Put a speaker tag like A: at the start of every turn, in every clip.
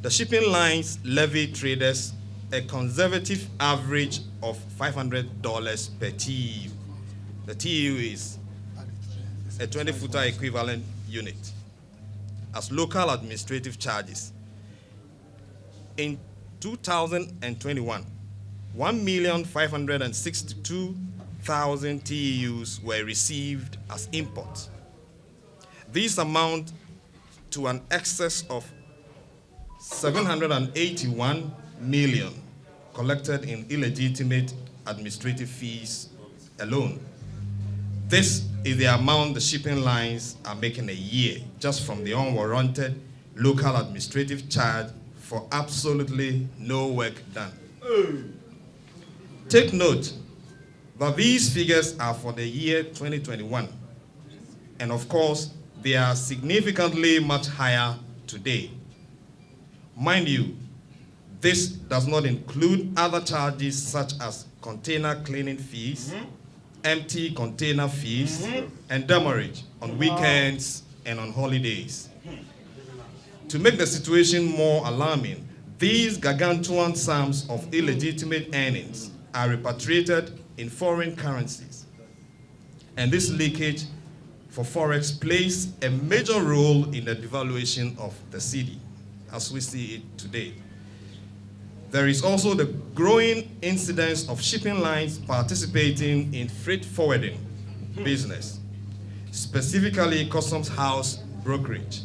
A: the shipping lines levy traders a conservative average of $500 per TEU. The TEU is a 20-footer equivalent unit as local administrative charges. In 2021, 1,562,000 TEUs were received as imports. These amount to an excess of 781 million collected in illegitimate administrative fees alone. This is the amount the shipping lines are making a year just from the unwarranted local administrative charge for absolutely no work done. Take note that these figures are for the year 2021, and of course, they are significantly much higher today. Mind you, this does not include other charges such as container cleaning fees, empty container fees, and demurrage on weekends and on holidays. To make the situation more alarming, these gargantuan sums of illegitimate earnings are repatriated in foreign currencies. And this leakage for forex plays a major role in the devaluation of the cedi, as we see it today. There is also the growing incidence of shipping lines participating in freight forwarding business, specifically customs house brokerage.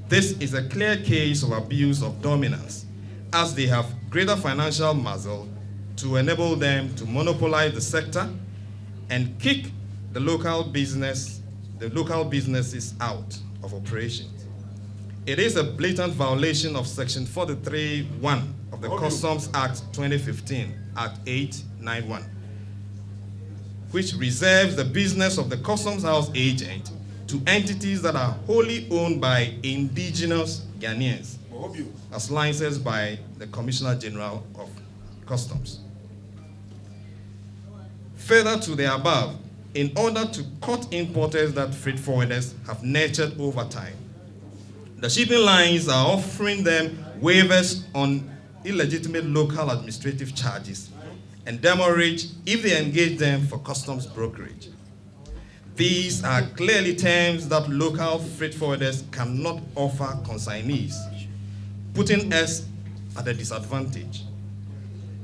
A: This is a clear case of abuse of dominance, as they have greater financial muscle to enable them to monopolize the sector and kick the local businesses out of operations. It is a blatant violation of Section 43(1) of the Customs Act 2015, Act 891, which reserves the business of the customs house agent to entities that are wholly owned by indigenous Ghanaians, as licensed by the Commissioner General of Customs. Further to the above, in order to cut importers that freight forwarders have nurtured over time, the shipping lines are offering them waivers on illegitimate local administrative charges and demurrage if they engage them for customs brokerage. These are clearly terms that local freight forwarders cannot offer consignees, putting us at a disadvantage.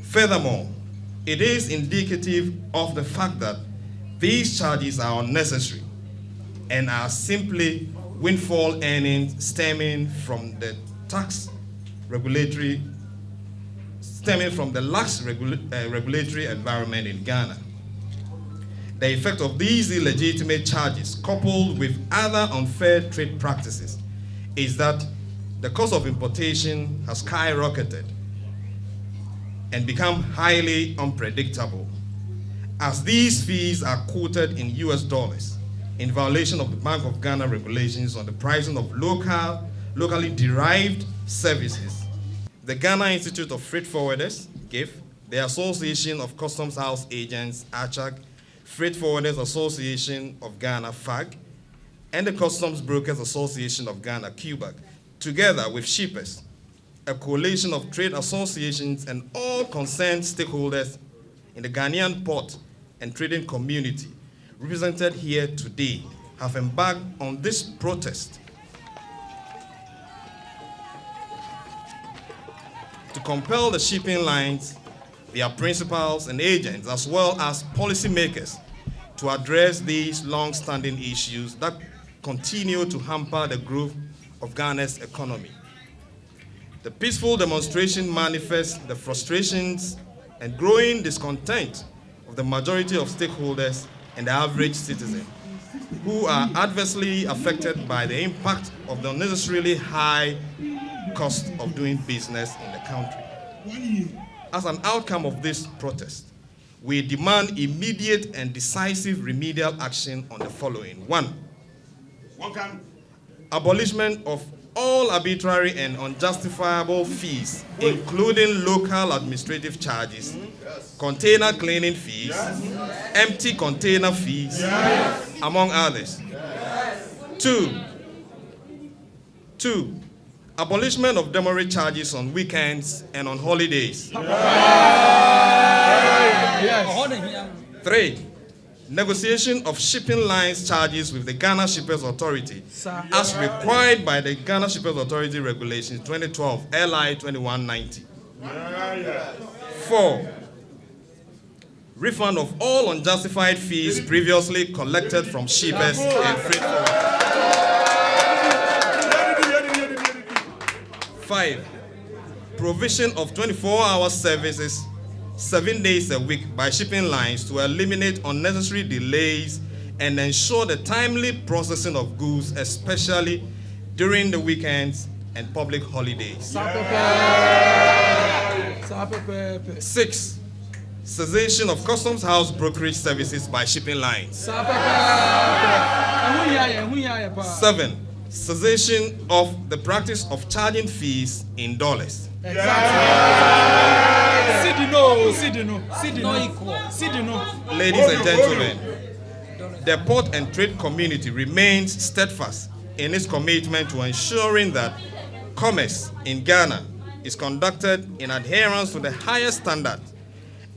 A: Furthermore, it is indicative of the fact that these charges are unnecessary and are simply windfall earnings stemming from the lax regulatory environment in Ghana. The effect of these illegitimate charges, coupled with other unfair trade practices, is that the cost of importation has skyrocketed and become highly unpredictable, as these fees are quoted in US dollars in violation of the Bank of Ghana regulations on the pricing of locally derived services. The Ghana Institute of Freight Forwarders, GIFF, the Association of Customs House Agents, ACHAG, Freight Forwarders Association of Ghana, FAG, and the Customs Brokers Association of Ghana, QBAG, together with shippers, a coalition of trade associations and all concerned stakeholders in the Ghanaian port and trading community represented here today, have embarked on this protest to compel the shipping lines, their principals and agents, as well as policymakers, to address these long-standing issues that continue to hamper the growth of Ghana's economy. The peaceful demonstration manifests the frustrations and growing discontent of the majority of stakeholders and the average citizen, who are adversely affected by the impact of the unnecessarily high cost of doing business in the country. As an outcome of this protest, we demand immediate and decisive remedial action on the following. 1. Abolishment of all arbitrary and unjustifiable fees, including local administrative charges, container cleaning fees, empty container fees, among others. 2. Abolishment of demurrage charges on weekends and on holidays. 3. Negotiation of shipping lines charges with the Ghana Shippers Authority as required by the Ghana Shippers Authority Regulations 2012 LI 2190. 4. Refund of all unjustified fees previously collected from shippers and freight forwarders. 5. Provision of 24-hour services 7 days a week by shipping lines to eliminate unnecessary delays and ensure the timely processing of goods, especially during the weekends and public holidays. 6. Cessation of customs house brokerage services by shipping lines. 7. Cessation of the practice of charging fees in dollars. Ladies and gentlemen, the port and trade community remains steadfast in its commitment to ensuring that commerce in Ghana is conducted in adherence to the highest standard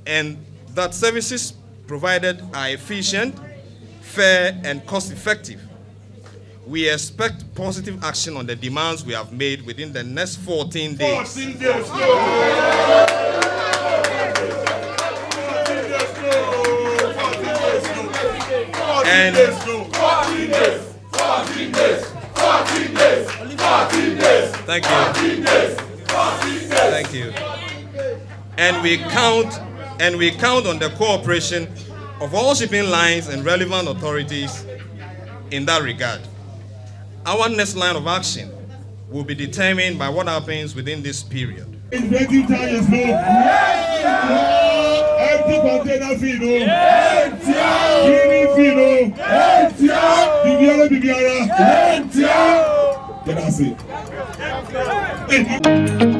A: and that services provided are efficient, fair, and cost-effective. We expect positive action on the demands we have made within the next 14 days. Thank you. And we count on the cooperation of all shipping lines and relevant authorities in that regard. Our next line of action will be determined by what happens within this period.
B: Empty container fee, no.